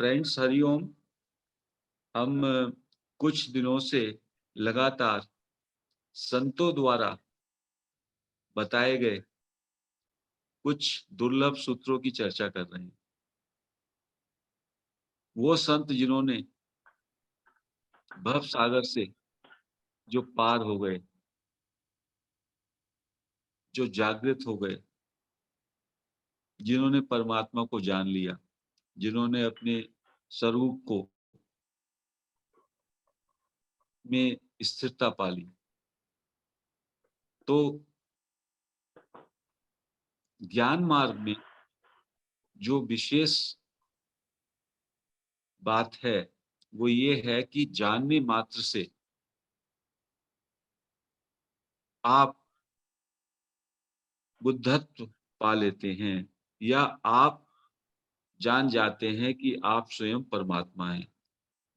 Friends, Hariom. हम कुछ दिनों से लगातार संतों द्वारा बताए गए कुछ दुर्लभ सूत्रों की चर्चा कर रहे हैं। वो संत जिन्होंने भव सागर से जो पार हो गए, जो जागृत हो गए, जिन्होंने परमात्मा को जान लिया, जिन्होंने अपने स्वरूप को में स्थिरता पा ली। तो ज्ञान मार्ग में जो विशेष बात है वो ये है कि जानने मात्र से आप बुद्धत्व पा लेते हैं, या आप जान जाते हैं कि आप स्वयं परमात्मा हैं।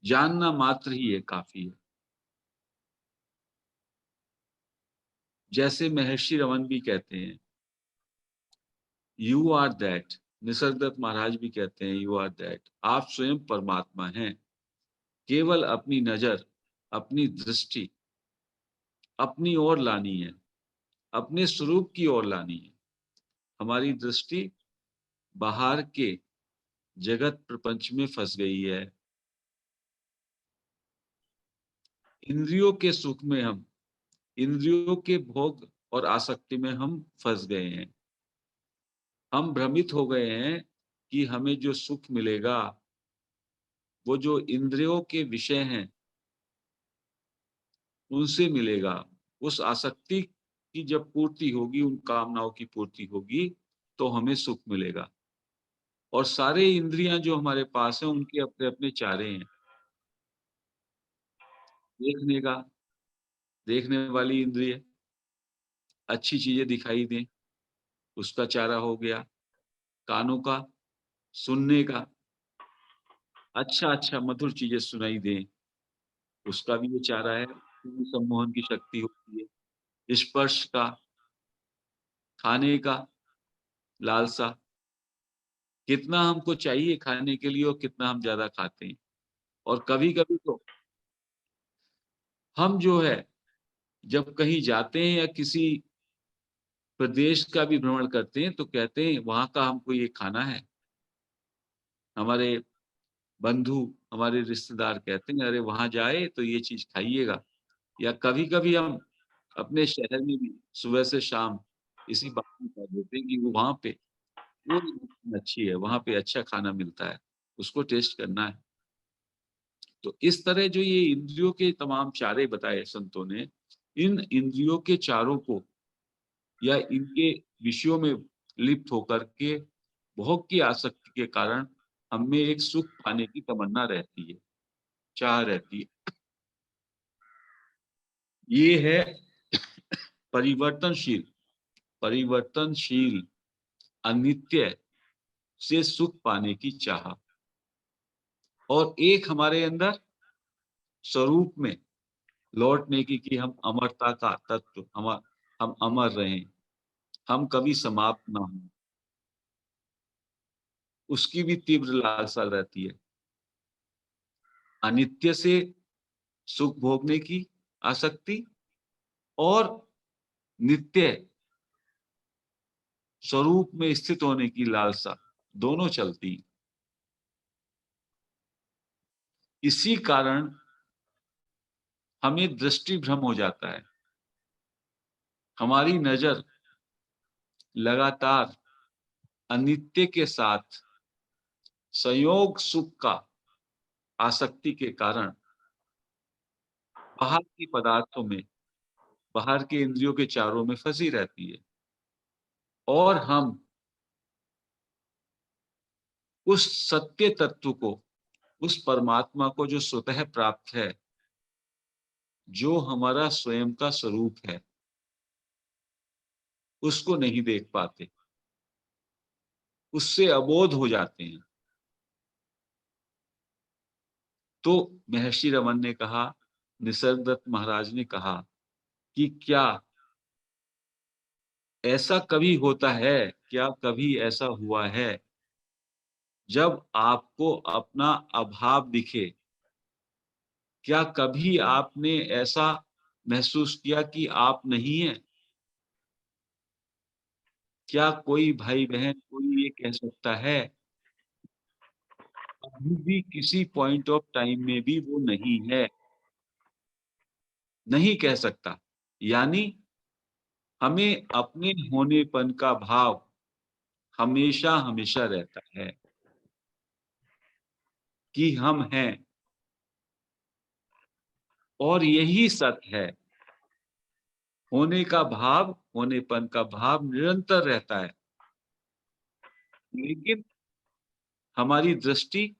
जानना मात्र ही ये काफी है। जैसे महर्षि रमन भी कहते हैं, यू आर दैट। निसर्गदत्त महाराज भी कहते हैं, यू आर दैट। आप स्वयं परमात्मा हैं। केवल अपनी नजर, अपनी दृष्टि अपनी ओर लानी है, अपने स्वरूप की ओर लानी है। हमारी दृष्टि बाहर के जगत प्रपंच में फंस गई है। इंद्रियों के सुख में हम, इंद्रियों के भोग और आसक्ति में हम फंस गए हैं। हम भ्रमित हो गए हैं कि हमें जो सुख मिलेगा वो जो इंद्रियों के विषय हैं उनसे मिलेगा। उस आसक्ति की जब पूर्ति होगी, उन कामनाओं की पूर्ति होगी, तो हमें सुख मिलेगा। और सारे इंद्रियां जो हमारे पास हैं उनके अपने अपने चारे हैं। देखने का, देखने वाली इंद्रिय, अच्छी चीजें दिखाई दें, उसका चारा हो गया। कानों का, सुनने का, अच्छा अच्छा मधुर चीजें सुनाई दें, उसका भी ये चारा है। सम्मोहन की शक्ति होती है। स्पर्श का, खाने का लालसा, कितना हमको चाहिए खाने के लिए और कितना हम ज्यादा खाते हैं। और कभी कभी तो हम जो है, जब कहीं जाते हैं या किसी प्रदेश का भी भ्रमण करते हैं तो कहते हैं वहां का हमको ये खाना है। हमारे बंधु, हमारे रिश्तेदार कहते हैं अरे वहां जाए तो ये चीज खाइएगा। या कभी कभी हम अपने शहर में भी सुबह से शाम इसी बात में कह देते हैं कि वो वहां पे वो अच्छी है, वहां पे अच्छा खाना मिलता है, उसको टेस्ट करना है। तो इस तरह जो ये इंद्रियों के तमाम चारे बताए संतों ने, इन इंद्रियों के चारों को या इनके विषयों में लिप्त होकर के भोग की आसक्ति के कारण हमें एक सुख पाने की तमन्ना रहती है, चाह रहती है। ये है परिवर्तनशील, परिवर्तनशील अनित्य से सुख पाने की चाह। और एक हमारे अंदर स्वरूप में लौटने की, कि हम अमरता का तत्व, हम अमर रहें, हम कभी समाप्त ना हों, उसकी भी तीव्र लालसा रहती है। अनित्य से सुख भोगने की आसक्ति और नित्य स्वरूप में स्थित होने की लालसा, दोनों चलती। इसी कारण हमें दृष्टि भ्रम हो जाता है। हमारी नजर लगातार अनित्य के साथ संयोग सुख का आसक्ति के कारण बाहर के पदार्थों में, बाहर के इंद्रियों के चारों में फंसी रहती है। और हम उस सत्य तत्व को, उस परमात्मा को जो स्वतः प्राप्त है, जो हमारा स्वयं का स्वरूप है, उसको नहीं देख पाते, उससे अबोध हो जाते हैं। तो महर्षि रमन ने कहा, निसर्गदत्त महाराज ने कहा कि क्या ऐसा कभी होता है, क्या कभी ऐसा हुआ है जब आपको अपना अभाव दिखे, क्या कभी आपने ऐसा महसूस किया कि आप नहीं हैं? क्या कोई भाई-बहन कोई ये कह सकता है, अभी भी किसी पॉइंट ऑफ टाइम में भी वो नहीं है? नहीं कह सकता। यानी हमें अपने होनेपन का भाव हमेशा-हमेशा रहता है कि हम हैं और यही सत्य है। होने का भाव, होनेपन का भाव निरंतर रहता है। लेकिन हमारी दृष्टि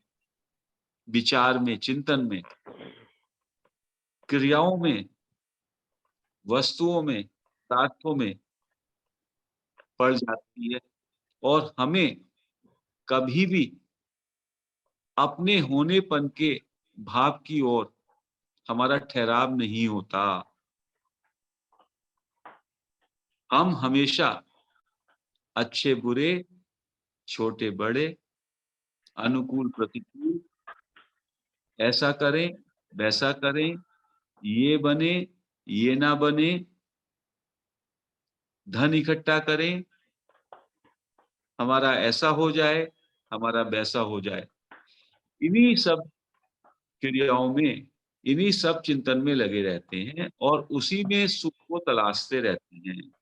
विचार में, चिंतन में, क्रियाओं में, वस्तुओं में, पदार्थों में पड़ जाती है और हमें कभी भी अपने होनेपन के भाव की ओर हमारा ठहराव नहीं होता। हम हमेशा अच्छे-बुरे, छोटे-बड़े, अनुकूल-प्रतिकूल, ऐसा करें, वैसा करें, ये बने, ये ना बने, धन इकट्ठा करें, हमारा ऐसा हो जाए, हमारा वैसा हो जाए। इन्हीं सब क्रियाओं में, इन्हीं सब चिंतन में लगे रहते हैं और उसी में सुख को तलाशते रहते हैं।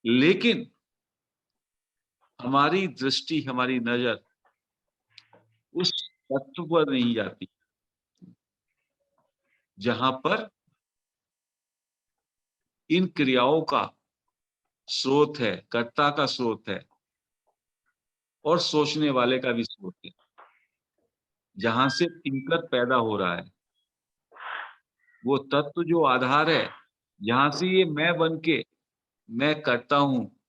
लेकिन हमारी दृष्टि, हमारी नज़र उस तत्व पर नहीं जाती, जहाँ पर इन क्रियाओं का स्रोत है, कर्ता का स्रोत है और सोचने वाले का भी स्रोत है। जहाँ से थिंकर पैदा हो रहा है, वो तत्व जो आधार है, जहाँ से ये मैं बन के मैं करता हूँ,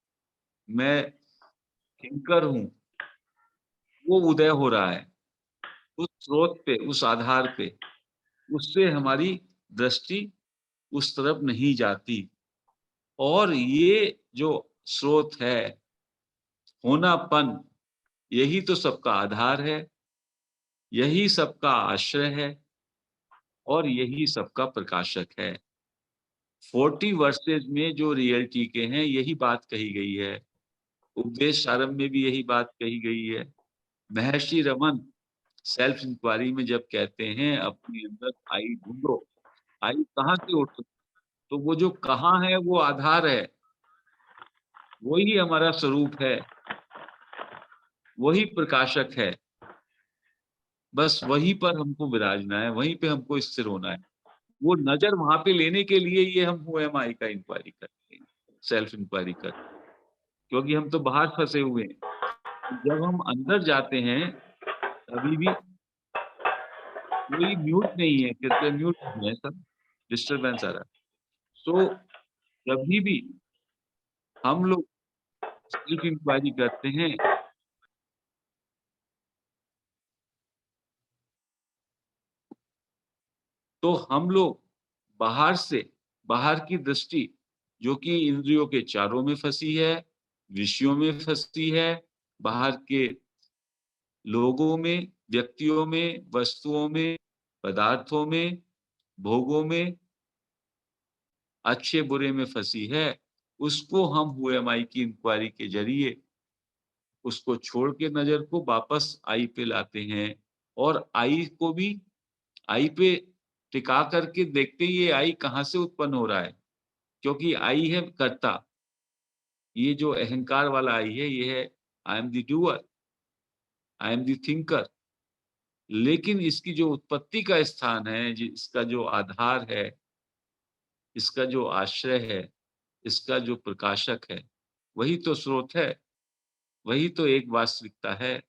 मैं थिंकर हूँ, वो उदय हो रहा है। उस स्रोत पे, उस आधार पे, उससे हमारी दृष्टि उस तरफ नहीं जाती और ये जो स्रोत है, होनापन, यही तो सबका आधार है, यही सबका आश्रय है और यही सबका प्रकाशक है। 40 वर्सेज़ में जो रियलिटी के हैं, यही बात कही गई है। उपदेश सारम में भी यही बात कही गई है। महर्षि रमन सेल्फ इंक्वायरी में जब कहते हैं अपने अंदर आई ढूँढो, आई कहाँ से उठ, तो वो जो कहाँ है वो आधार है, वही हमारा स्वरूप है, वही प्रकाशक है। बस वहीं पर हमको विराजना है, वहीं पे हमको स्थिर होना है। वो नज़र वहाँ पे लेने के लिए ये हम हू एम आई का इंक्वायरी करते हैं, सेल्फ इंक्वायरी करते हैं, क्योंकि हम तो बाहर फँसे हुए हैं। जब हम अंदर जाते हैं, कभी भी कोई म्यूट नहीं है, कृपया म्यूट नहीं है सब, डिस्टर्बेंस आ रहा है। तो कभी भी हम लोग सेल्फ इंक्वायरी करते हैं, तो हम लोग बाहर से, बाहर की दृष्टि जो कि इंद्रियों के चारों में फँसी है, विषयों में फँसी है, बाहर के लोगों में, व्यक्तियों में, वस्तुओं में, पदार्थों में, भोगों में, अच्छे-बुरे में फँसी है, उसको हम हू एम आई की इंक्वायरी के ज़रिए उसको छोड़ के नज़र को वापस आई पे लाते हैं और आई को भी आई पे टिका करके देखते हैं ये आई कहाँ से उत्पन्न हो रहा है, क्योंकि आई है कर्ता, ये जो अहंकार वाला आई है, ये है I am the doer, I am the thinker. लेकिन इसकी जो उत्पत्ति का स्थान है, इसका जो आधार है, इसका जो आश्रय है, इसका जो प्रकाशक है, वही तो स्रोत है, वही तो एक वास्तविकता है,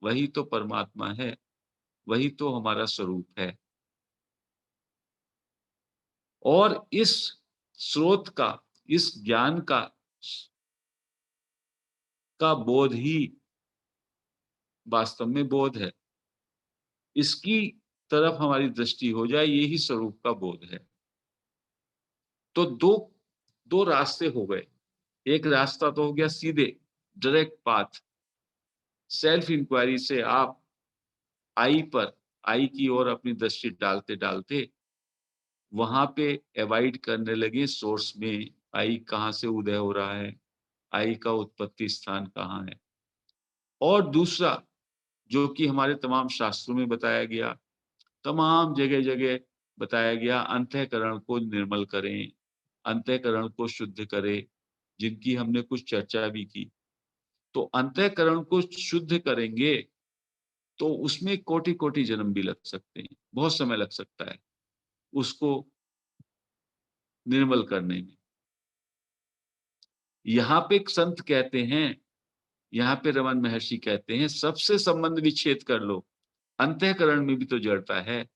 वही तो परमात्मा है, वही तो हमारा स्वरूप है। और इस स्रोत का, इस ज्ञान का बोध ही वास्तव में बोध है। इसकी तरफ हमारी दृष्टि हो जाए, यही स्वरूप का बोध है। तो 2 रास्ते हो गए। एक रास्ता तो हो गया सीधे, डायरेक्ट पाथ, सेल्फ इंक्वायरी से आप आई की ओर अपनी दृष्टि डालते डालते वहां पे अवॉइड करने लगे सोर्स में, आई कहाँ से उदय हो रहा है, आई का उत्पत्ति स्थान कहाँ है। और दूसरा, जो कि हमारे तमाम शास्त्रों में बताया गया, तमाम जगह जगह बताया गया, अंतःकरण को निर्मल करें, अंतःकरण को शुद्ध करें, जिनकी हमने कुछ चर्चा भी की। तो अंतःकरण को शुद्ध करेंगे तो उसमें कोटि कोटि जन्म भी लग सकते हैं, बहुत समय लग सकता है उसको निर्मल करने में। यहाँ पे एक संत कहते हैं, यहाँ पे रमन महर्षि कहते हैं, सबसे संबंध विच्छेद कर लो। अंतःकरण में भी तो जड़ता है,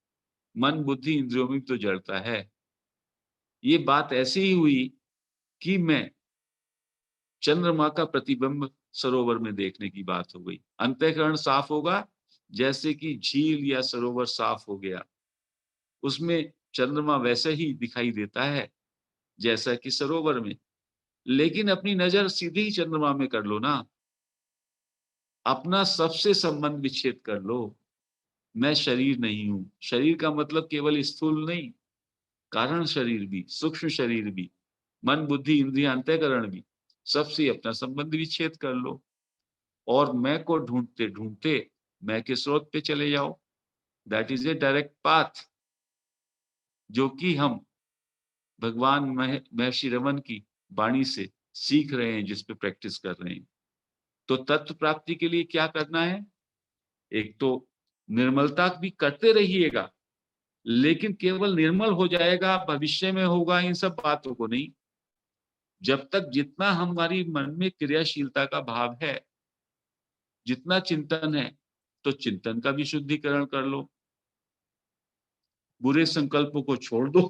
मन बुद्धि इंद्रियों में भी तो जड़ता है। ये बात ऐसी ही हुई कि मैं चंद्रमा का प्रतिबिंब सरोवर में देखने की बात हो गई। अंतःकरण साफ होगा, जैसे कि झील या सरोवर साफ हो गया, उसमें चंद्रमा वैसे ही दिखाई देता है जैसा कि सरोवर में। लेकिन अपनी नजर सीधी ही चंद्रमा में कर लो ना, अपना सबसे संबंध विच्छेद कर लो। मैं शरीर नहीं हूं। शरीर का मतलब केवल स्थूल नहीं, कारण शरीर भी, सूक्ष्म शरीर भी, मन बुद्धि इंद्रिय अंतःकरण भी, सबसे अपना संबंध विच्छेद कर लो। और मैं को ढूंढते ढूंढते मैं के स्रोत पे चले जाओ। That is a direct path, जो कि हम भगवान महर्षि रमन की वाणी से सीख रहे हैं, जिस पे प्रैक्टिस कर रहे हैं। तो तत्व प्राप्ति के लिए क्या करना है? एक तो निर्मलता भी करते रहिएगा, लेकिन केवल निर्मल हो जाएगा, भविष्य में होगा, इन सब बातों को नहीं। जब तक जितना हमारी मन में क्रियाशीलता का भाव है, जितना चिंतन है, तो चिंतन का भी शुद्धिकरण कर लो। बुरे संकल्पों को छोड़ दो।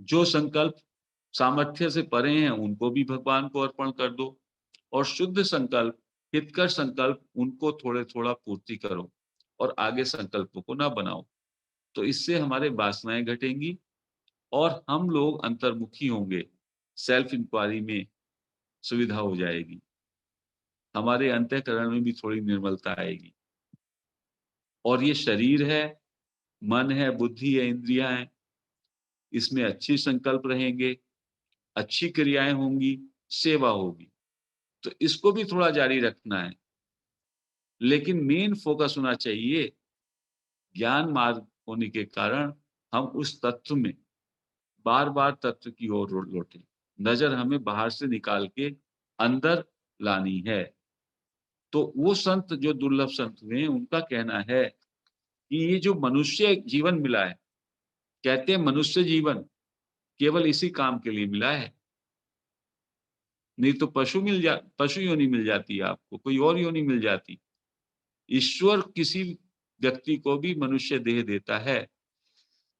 जो संकल्प सामर्थ्य से परे हैं, उनको भी भगवान को अर्पण कर दो। और शुद्ध संकल्प, हितकर संकल्प, उनको थोड़े थोड़ा पूर्ति करो और आगे संकल्पों को ना बनाओ। तो इससे हमारे वासनाएं घटेंगी और हम लोग अंतर्मुखी होंगे। सेल्फ इंक्वायरी में सुविधा हो जाएगी, हमारे अंतःकरण में भी थोड़ी निर्मलता आएगी। और ये शरीर है, मन है, बुद्धि है, इंद्रियां हैं, इसमें अच्छी संकल्प रहेंगे, अच्छी क्रियाएं होंगी, सेवा होगी। तो इसको भी थोड़ा जारी रखना है, लेकिन मेन फोकस होना चाहिए, ज्ञान मार्ग होने के कारण हम उस तत्व में बार बार तत्व की ओर लौटे। नजर हमें बाहर से निकाल के अंदर लानी है। तो वो संत जो दुर्लभ संत हुए हैं, उनका कहना है कि ये जो मनुष्य जीवन मिला है, कहते हैं मनुष्य जीवन केवल इसी काम के लिए मिला है, नहीं तो पशु योनि मिल जाती है आपको, कोई और योनि मिल जाती। ईश्वर किसी व्यक्ति को भी मनुष्य देह देता है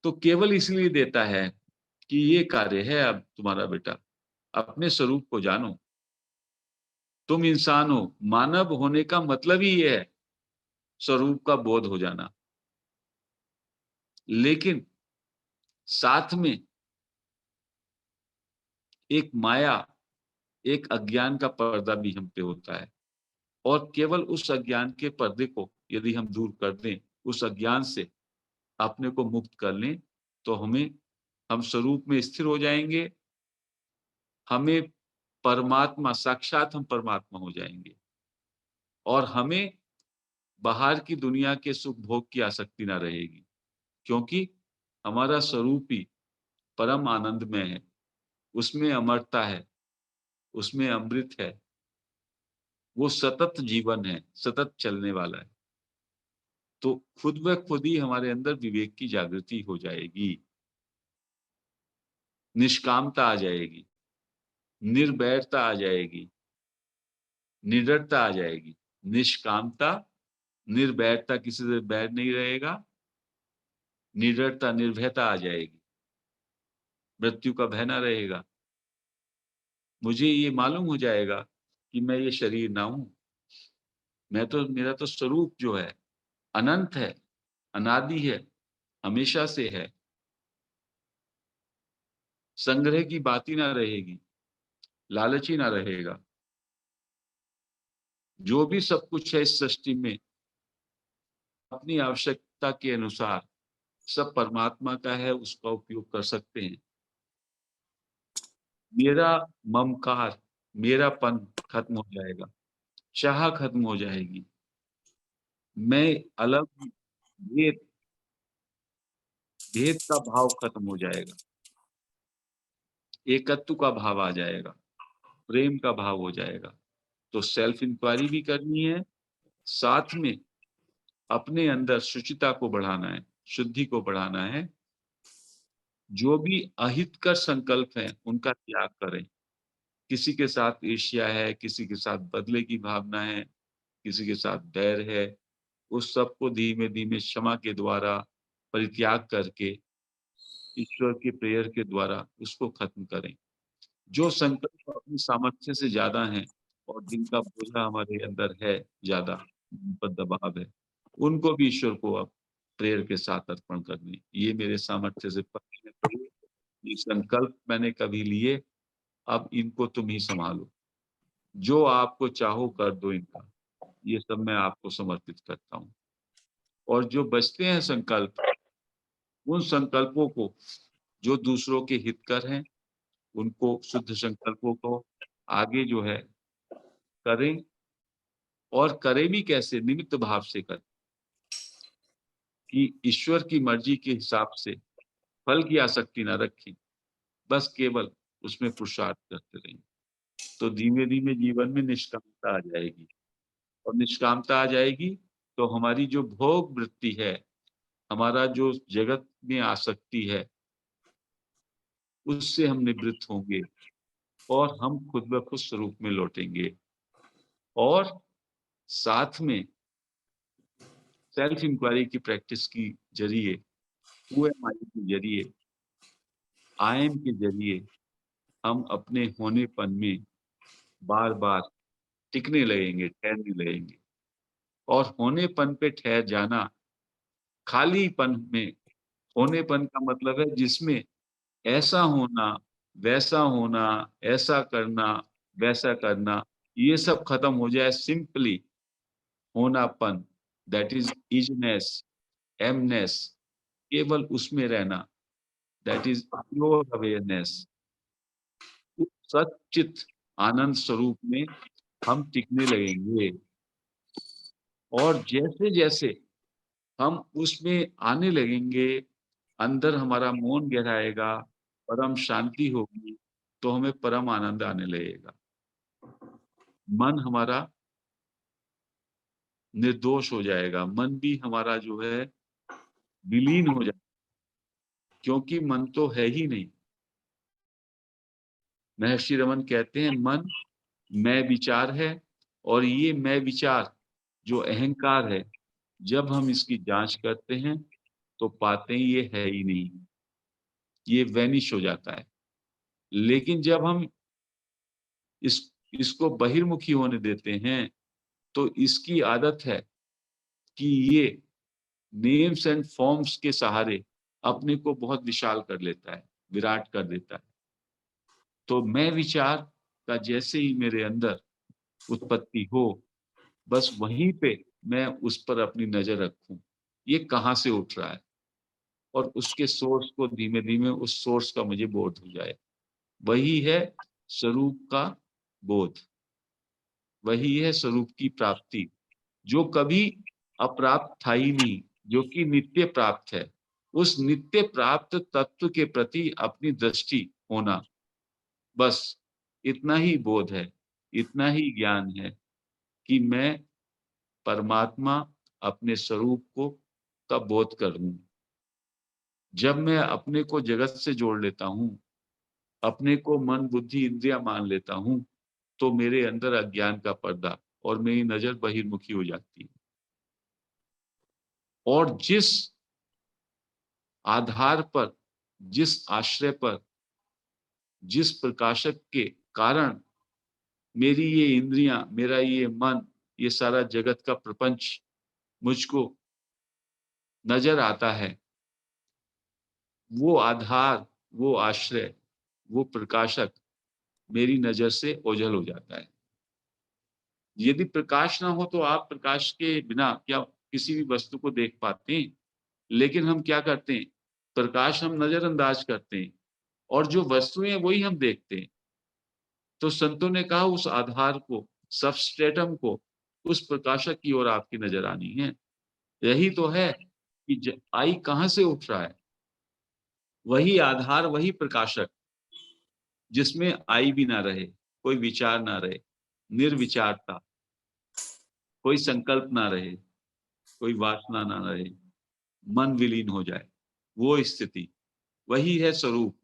तो केवल इसलिए देता है कि ये कार्य है अब तुम्हारा बेटा, अपने स्वरूप को जानो। तुम इंसान हो, मानव होने का मतलब ही ये है, स्वरूप का बोध हो जाना। लेकिन साथ में एक माया, एक अज्ञान का पर्दा भी हम पे होता है। और केवल उस अज्ञान के पर्दे को यदि हम दूर कर दें, उस अज्ञान से अपने को मुक्त कर लें, तो हम स्वरूप में स्थिर हो जाएंगे। हमें परमात्मा, साक्षात हम परमात्मा हो जाएंगे। और हमें बाहर की दुनिया के सुख भोग की आसक्ति ना रहेगी, क्योंकि हमारा स्वरूप ही परम आनंद में है, उसमें अमरता है, उसमें अमृत है, वो सतत जीवन है, सतत चलने वाला है। तो खुद ब खुद ही हमारे अंदर विवेक की जागृति हो जाएगी, निष्कामता आ जाएगी, निर्वैरता आ जाएगी, निडरता आ जाएगी। निष्कामता, निर्वैरता, किसी से बैर नहीं रहेगा, निडरता, निर्भयता आ जाएगी, मृत्यु का भय ना रहेगा। मुझे ये मालूम हो जाएगा कि मैं ये शरीर ना हूं, मेरा तो स्वरूप जो है अनंत है, अनादि है, हमेशा से है। संग्रह की बात ही ना रहेगी, लालच ही ना रहेगा। जो भी सब कुछ है इस सृष्टि में, अपनी आवश्यकता के अनुसार सब परमात्मा का है, उसका उपयोग कर सकते हैं। मेरा ममकार, मेरापन खत्म हो जाएगा, चाह खत्म हो जाएगी। मैं अलग हूँ, भेद भेद का भाव खत्म हो जाएगा, एकत्व का भाव आ जाएगा, प्रेम का भाव हो जाएगा। तो सेल्फ इंक्वायरी भी करनी है, साथ में अपने अंदर शुचिता को बढ़ाना है, शुद्धि को बढ़ाना है। जो भी अहितकर संकल्प हैं, उनका त्याग करें। किसी के साथ ईर्ष्या है, किसी के साथ बदले की भावना है, किसी के साथ बैर है, उस सब को धीमे-धीमे क्षमा के द्वारा परित्याग करके, ईश्वर के प्रेयर के द्वारा उसको खत्म करें। जो संकल्प अपनी सामर्थ्य से ज़्यादा हैं और जिनका बोझा हमारे अंदर है ज़्यादा, जिन पर दबाव है, उनको भी ईश्वर को अब प्रेयर के साथ अर्पण कर दें। ये मेरे सामर्थ्य से परे है प्रभु, ये संकल्प मैंने कभी लिए, अब इनको तुम ही सँभालो। जो आपको चाहो कर दो इनका, ये सब मैं आपको समर्पित करता हूँ। और जो बचते हैं संकल्प, उन संकल्पों को जो दूसरों के हितकर हैं, उनको शुद्ध संकल्पों को आगे जो है करें, और करें भी कैसे? निमित्त भाव से करें कि ईश्वर की मर्ज़ी के हिसाब से फल की आसक्ति ना रखें, बस केवल उसमें पुरुषार्थ करते रहें। तो धीमे-धीमे जीवन में निष्कामता आ जाएगी, और निष्कामता आ जाएगी तो हमारी जो भोग वृत्ति है, हमारा जो जगत में आसक्ति है, उससे हम निवृत्त होंगे और हम खुद ब खुद स्वरूप में लौटेंगे। और साथ में सेल्फ इंक्वायरी की प्रैक्टिस की ज़रिए, हू एम आई के ज़रिए, आई एम के ज़रिए हम अपने होनेपन में बार-बार टिकने लगेंगे, ठहरने लगेंगे। और होनेपन पे ठहर जाना, खालीपन में होनेपन का मतलब है जिसमें ऐसा होना, वैसा होना, ऐसा करना, वैसा करना, ये सब खत्म हो जाए, सिंपली होनापन, दैट इज़ इजनेस, एमनेस, केवल उसमें रहना, दैट इज़ प्योर अवेयरनेस। उस सच्चित आनंद स्वरूप में हम टिकने लगेंगे। और जैसे-जैसे हम उसमें आने लगेंगे, अंदर हमारा मौन गहराएगा, परम शांति होगी, तो हमें परम आनंद आने लगेगा। मन हमारा निर्दोष हो जाएगा, मन भी हमारा जो है विलीन हो जाए, क्योंकि मन तो है ही नहीं। महर्षि रमन कहते हैं, मन मैं विचार है, और ये मैं विचार जो अहंकार है, जब हम इसकी जाँच करते हैं, तो पाते हैं ये है ही नहीं, ये वैनिश हो जाता है। लेकिन जब हम इस इसको बहिर्मुखी होने देते हैं, तो इसकी आदत है कि ये नेम्स एंड फॉर्म्स के सहारे अपने को बहुत विशाल कर लेता है, विराट कर देता है। तो मैं विचार का जैसे ही मेरे अंदर उत्पत्ति हो, बस वहीं पे मैं उस पर अपनी नज़र रखूँ, ये कहाँ से उठ रहा है, और उसके सोर्स को धीमे-धीमे उस सोर्स का मुझे बोध हो जाए। वही है स्वरूप का बोध, वही है स्वरूप की प्राप्ति, जो कभी अप्राप्त था ही नहीं, जो कि नित्य प्राप्त है। उस नित्य प्राप्त तत्व के प्रति अपनी दृष्टि होना, बस इतना ही बोध है, इतना ही ज्ञान है कि मैं परमात्मा, अपने स्वरूप को का बोध कर लूँ। जब मैं अपने को जगत से जोड़ लेता हूँ, अपने को मन, बुद्धि, इंद्रियाँ मान लेता हूँ, तो मेरे अंदर अज्ञान का पर्दा और मेरी नज़र बहिर्मुखी हो जाती है। और जिस आधार पर, जिस आश्रय पर, जिस प्रकाशक के कारण मेरी ये इंद्रियाँ, मेरा ये मन, ये सारा जगत का प्रपंच मुझको नज़र आता है, वो आधार, वो आश्रय, वो प्रकाशक मेरी नज़र से ओझल हो जाता है। यदि प्रकाश ना हो तो आप प्रकाश के बिना क्या किसी भी वस्तु को देख पाते हैं? लेकिन हम क्या करते हैं? प्रकाश हम नज़रअंदाज करते हैं और जो वस्तुएँ हैं वही हम देखते हैं। तो संतों ने कहा उस आधार को, सबस्ट्रेटम को, उस प्रकाशक की ओर आपकी नज़र आनी है। यही तो है कि आई कहाँ से उठ रहा है? वही आधार, वही प्रकाशक जिसमें आई भी ना रहे, कोई विचार ना रहे, निर्विचारता, कोई संकल्प ना रहे, कोई वासना ना रहे, मन विलीन हो जाए, वो स्थिति, वही है स्वरूप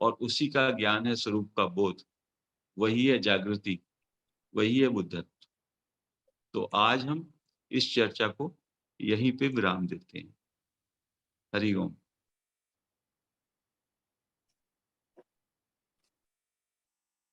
और उसी का ज्ञान है स्वरूप का बोध, वही है जागृति, वही है बुद्धत्व। तो आज हम इस चर्चा को यहीं पे विराम देते हैं। हरि ओम।